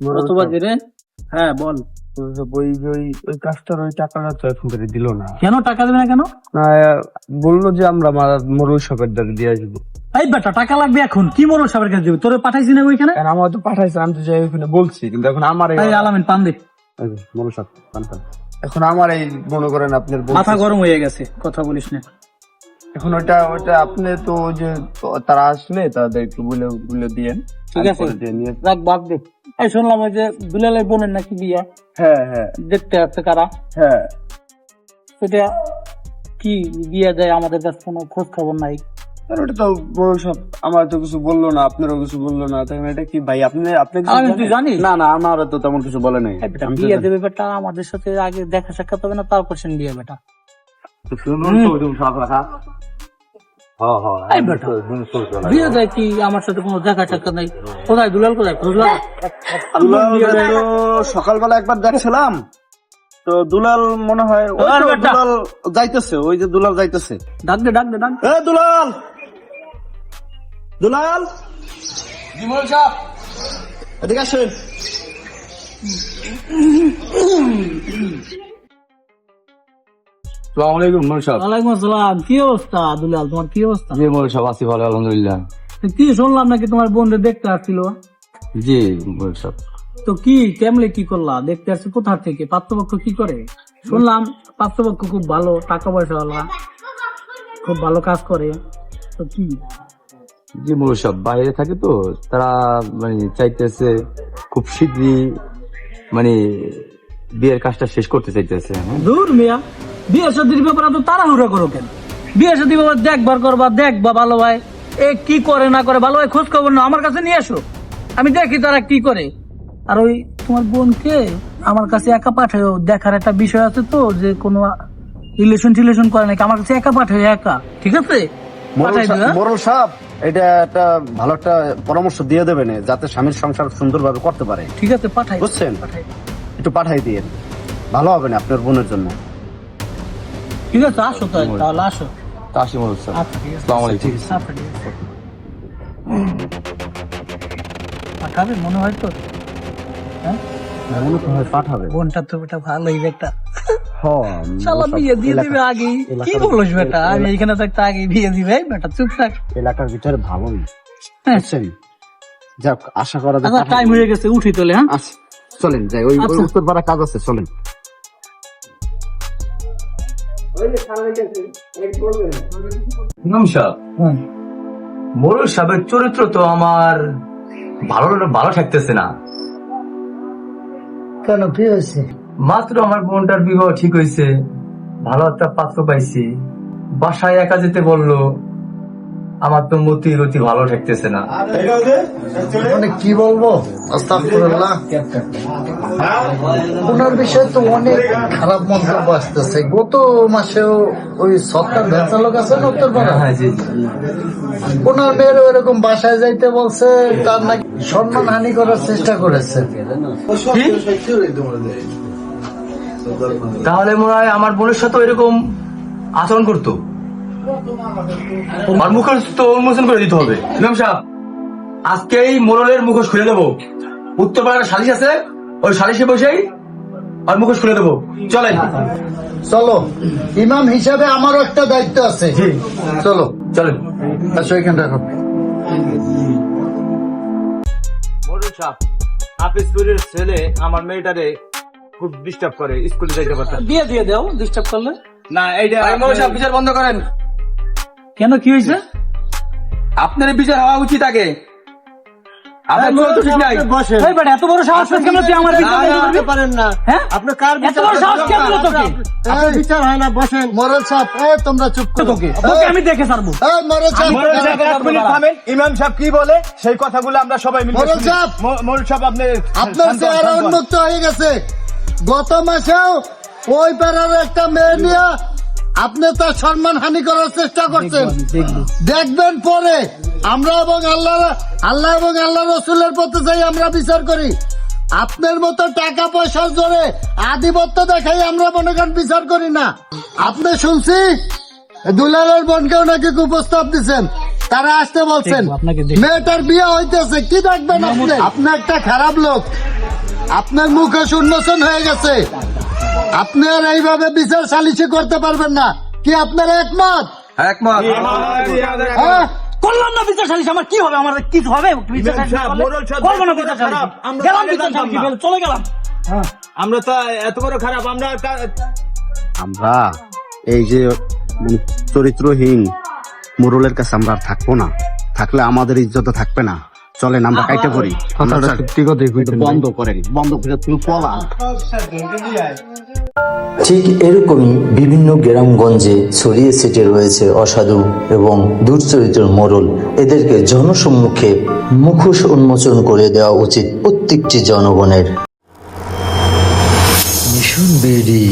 কতবাজি রে? হ্যাঁ বল। ওই কাজটার ওই টাকাটা তো এখন করে দিল না। কেন টাকা দেবে না কেন? না, বললো যে আমরা মরুল শপের দ্বারা দিয়ে আসবো। এই বেটা টাকা লাগবে এখন, কি মরল সবার কাছে দেবে? তোরে পাঠাইছি না ওইখানে? আমার তো পাঠাইছে, আমি তো যাই ওইখানে বলছি, কিন্তু এখন আমার এই আলামিন পান দে। মরুল শপ এখন আমার এই মনে করেন আপনার মাথা গরম হয়ে গেছে, কথা বলিস না এখন। ওইটা আপনি তো ওই যে তারা আসলে তাদের একটু বলে দিয়েন। ঠিক আছে রাখ, বাদ দে। এই শুনলাম ওই যে দুলালের বোনের নাকি বিয়া। হ্যাঁ হ্যাঁ দেখতে আসছে কারা? হ্যাঁ। সেটা কি বিয়া যায়, আমাদের কাছে কোনো খোঁজ খবর নাই। আর ওটা তো মরুল শপ আমার তো কিছু বললো না, আপনারও কিছু বললো না, তাই এটা কি ভাই আপনি তুই জানিস? না না, আমার তো তেমন কিছু বলে নাই। বিয়ে দেবে বেটা, আমাদের সাথে আগে দেখা সাক্ষাৎ হবে না, তারপর সে বিয়ে বেটা। বিয়ে যায় কি আমার সাথে কোনো দেখা সাক্ষাৎ নাই? কোথায় দুলাল, কোথায় খুঁজলাম? সকালবেলা একবার দেখছিলাম তো, দুলাল মনে হয় দুলাল যাইতেছে, ওই যে দুলাল যাইতেছে। ডাক দে ডাক দে ডাক। দুলাল দুলাল বিমল সাহেব এদিকে আসেন। আসসালামু আলাইকুম মরুল সাহেব। ওয়ালাইকুম আসসালাম। কি অবস্থা দুলাল, তোমার কি অবস্থা? জি মরুল সাহেব, আছি ভালো আলহামদুলিল্লাহ। কি শুনলাম নাকি তোমার বোনকে দেখতে আসছিল? জি মরুল সাহেব। তো কি কেমনে কি করলা? দেখতে আসছে কোথা থেকে? পাত্রপক্ষ কি করে? শুনলাম পাত্রপক্ষ খুব ভালো, টাকা পয়সা ওয়ালা, খুব ভালো কাজ করে। তো কি? জি মরুল সাহেব বাইরে থাকে তো, তারা মানে চাইতেছে খুব শীঘ্রই মানে বিয়ের কাজটা শেষ করতে চাইতেছে। দূর মিয়া, বিয়ে শাদীর ব্যাপারে তো তাড়াহুড়া করো কেন? বিয়ে শাদী ব্যাপার দেখবার করবা, দেখবা ভালো ভাই এ কি করে না করে, ভালো ভাই খোঁজ খবর না আমার কাছে নিয়ে আসো, আমি দেখি তারা কি করে। আর ওই তোমার বোনকে আমার কাছে একা পাঠাও, দেখার একটা বিষয় আছে তো, যে কোনো রিলেশন করে নাকি, আমার কাছে একা পাঠাও, একা। ঠিক আছে পাঠাই দিও, হ্যাঁ? মরুল সাহেব এটা একটা ভালো একটা পরামর্শ দিয়ে দেবেন, যাতে স্বামীর সংসার সুন্দরভাবে করতে পারে। ঠিক আছে পাঠাই, বুঝছেন? পাঠাই। একটু পাঠাই দিয়ে ভালো হবে না আপনার বোনের জন্য। ঠিক আছে আসো তাহলে আসো। আসি মরুল সাহেব, আচ্ছা ঠিক আছে। আসসালামু আলাইকুম। আচ্ছা, ঠিক আছে। পাঠাবে মনে হয় তো, হ্যাঁ মনে তো হয় পাঠাবে। বোনটা তো বেটা ভালোই বেটা, হ্যাঁ শালা বিয়ে দিয়ে দিবে আগে। কি বলিস বেটা, আমি এখানে থাকতে আগে বিয়ে দিবে? এই বেটা চুপ থাক। এলাকার ভিতরে ভালোই, হ্যাঁ। বুঝছেন? যাক আশা করা যায়। আচ্ছা টাইম হয়ে গেছে, উঠি তোলে। হ্যাঁ আচ্ছা চলেন যাই, ওই আচ্ছা। উত্তর পাড়া কাজ আছে, চলেন। ইমাম সাহেব, মরুল সাহেবের চরিত্র তো আমার ভালো থাকতেছে না। কেন কি হয়েছে? মাত্র আমার বোনটার বিবাহ ঠিক হয়েছে, ভালো একটা পাত্র পাইছি, বাসায় একা যেতে বললো, আমার তো মতি গতি ভালো থাকতেছে না। মানে কি বলবো, আস্তাগফিরুল্লাহ, ওনার বিষয়ে তো অনেক খারাপ মন্তব্য আসতেছে। গত মাসেও ওই সরকার ভেতর লোক আছে না উত্তরপাড়া, হ্যাঁ জি, ওনার মেয়ের ওইরকম বাসায় যাইতে বলছে, তার নাকি সম্মান হানি করার চেষ্টা করেছে। তাহলে মনে হয় আমার বোনের সাথে এরকম আচরণ করতো, আর মুখোশ তো উন্মোচন করে দিতে হবে। ইমাম সাহেব আজকেই মোড়লের মুখোশ খুলে দেবো, উত্তরপাড়ার সালিশ আছে, ওই সালিশে বসেই আর মুখোশ খুলে দেবো। চলেন চলো, ইমাম হিসাবে আমারও একটা দায়িত্ব আছে। চলো চলেন। আসো এখানে রাখো। মোড়ল সাহেব, হাফিজপুরের ছেলে আমার মেয়েটারে খুব ডিস্টার্ব করে, স্কুলে যাইতে পারতাম। বিয়ে দিয়ে দাও, ডিস্টার্ব করলে। না এইটা মোড়ল সাহেব বিচার বন্ধ করেন। কেন কি হয়েছে? আপনার বিচার হওয়া উচিত আগে। আপনার চরিত্র ঠিক নাই। এই বেটা এত বড় সাহস কেন তুই আমার বিচার করবি? পারেন না, হ্যাঁ আপনি কার এত বড় সাহস কেন দিল তোকে? আপনার বিচার হয় না, বসেন। মরল সাহেব, এই তোমরা চুপ করো। তোকে আমি দেখে ছাড়বো। এই মরল সাহেব, ইমাম সাহেব কি বলে সেই কথাগুলো আমরা সবাই মিলে মরল সাহেব, মরুল সাহেব আপনি আপনার চেহারা উন্মুক্ত হয়ে গেছে। গত মাসেও ওই পাড়ার একটা মেয়ে নিয়ে আপনি তার সম্মান হানি করার চেষ্টা করছেন। দেখবেন পরে আমরা এবং আল্লাহ এবং আল্লাহ রসুলের পথে যাই আমরা বিচার করি। আপনার মতো টাকা পয়সার জোরে আধিপত্য দেখাই আমরা মনে করেন বিচার করি না। আপনি শুনছি দুলালের বোনকেও নাকি কুপ্রস্তাব দিচ্ছেন, তারা আসতে বলছেন, মেয়েটার বিয়ে হইতেছে। কি দেখবেন আপনি? আপনি একটা খারাপ লোক। আপনার মুখোশ উন্মোচন হয়ে গেছে। আপনি আর এইভাবে বিচার সালিশি করতে পারবেন না। কি আপনার একমত? একমত। হ্যাঁ? করলাম না বিচার সালিশ, আমার কি হবে? আমার কিছু হবে বিচার সালিশ করলে? করবো না বিচার সালিশ। গেলাম বিচার সালিশ, চলে গেলাম। আমরা তো এত বড় খারাপ, আমরা আমরা এই যে চরিত্রহীন মোরলের কাছে আমরা আর থাকবো না, থাকলে আমাদের ইজ্জত থাকবে না। চলেন আমরা কাইটে পড়ি। বন্ধ করেন, বন্ধ করে তুমি পলা। ঠিক এরকমই বিভিন্ন গ্রামগঞ্জে ছড়িয়ে ছিটিয়ে রয়েছে অসাধু এবং দুশ্চরিত্র মোড়ল। এদেরকে জনসম্মুখে মুখোশ উন্মোচন করে দেওয়া উচিত প্রত্যেকটি জনগণের। Mission BD.